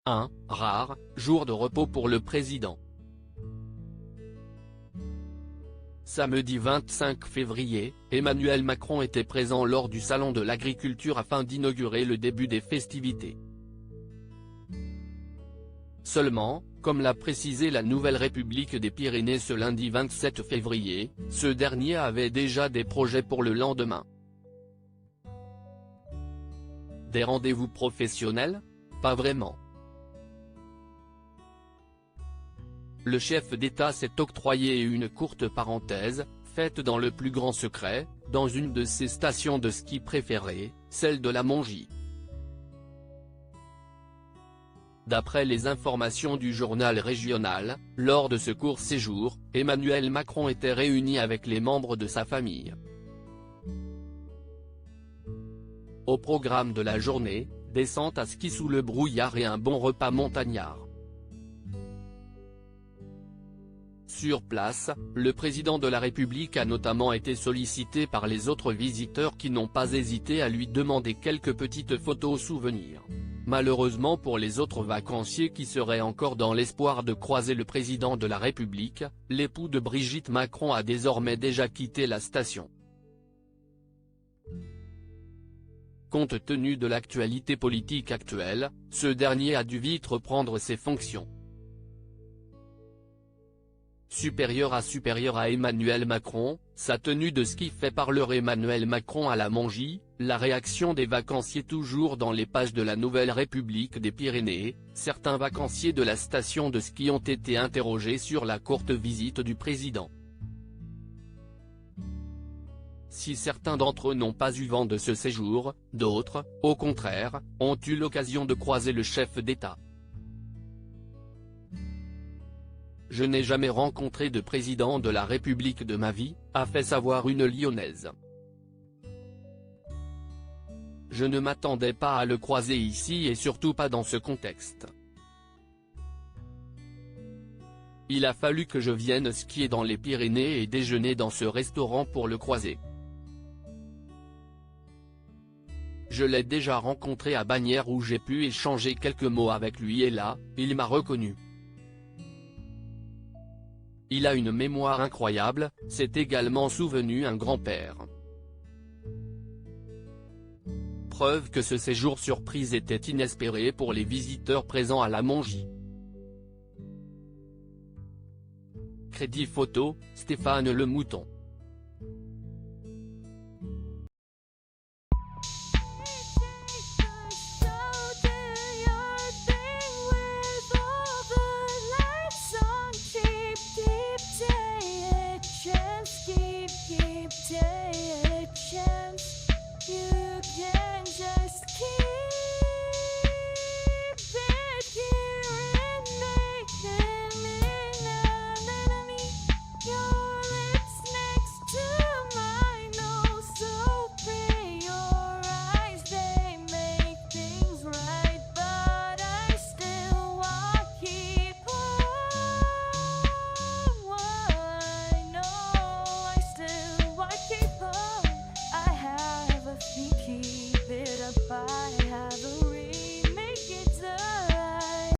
Un rare jour de repos pour le président. Samedi 25 février, Emmanuel Macron était présent lors du Salon de l'Agriculture afin d'inaugurer le début des festivités. Seulement, comme l'a précisé la Nouvelle République des Pyrénées ce lundi 27 février, ce dernier avait déjà des projets pour le lendemain. Des rendez-vous professionnels? Pas vraiment. Le chef d'État s'est octroyé une courte parenthèse, faite dans le plus grand secret, dans une de ses stations de ski préférées, celle de la Mongie. D'après les informations du journal régional, lors de ce court séjour, Emmanuel Macron était réuni avec les membres de sa famille. Au programme de la journée, descente à ski sous le brouillard et un bon repas montagnard. Sur place, le président de la République a notamment été sollicité par les autres visiteurs qui n'ont pas hésité à lui demander quelques petites photos souvenirs. Malheureusement pour les autres vacanciers qui seraient encore dans l'espoir de croiser le président de la République, l'époux de Brigitte Macron a désormais déjà quitté la station. Compte tenu de l'actualité politique actuelle, ce dernier a dû vite reprendre ses fonctions. Supérieur à Emmanuel Macron, sa tenue de ski fait parler. Emmanuel Macron à la Mongie, la réaction des vacanciers toujours dans les pages de la Nouvelle République des Pyrénées. Certains vacanciers de la station de ski ont été interrogés sur la courte visite du président. Si certains d'entre eux n'ont pas eu vent de ce séjour, d'autres, au contraire, ont eu l'occasion de croiser le chef d'État. Je n'ai jamais rencontré de président de la République de ma vie, a fait savoir une Lyonnaise. Je ne m'attendais pas à le croiser ici et surtout pas dans ce contexte. Il a fallu que je vienne skier dans les Pyrénées et déjeuner dans ce restaurant pour le croiser. Je l'ai déjà rencontré à Bagnères où j'ai pu échanger quelques mots avec lui et là, il m'a reconnu. Il a une mémoire incroyable, s'est également souvenu un grand-père. Preuve que ce séjour surprise était inespéré pour les visiteurs présents à la Mongie. Crédit photo, Stéphane Le Mouton.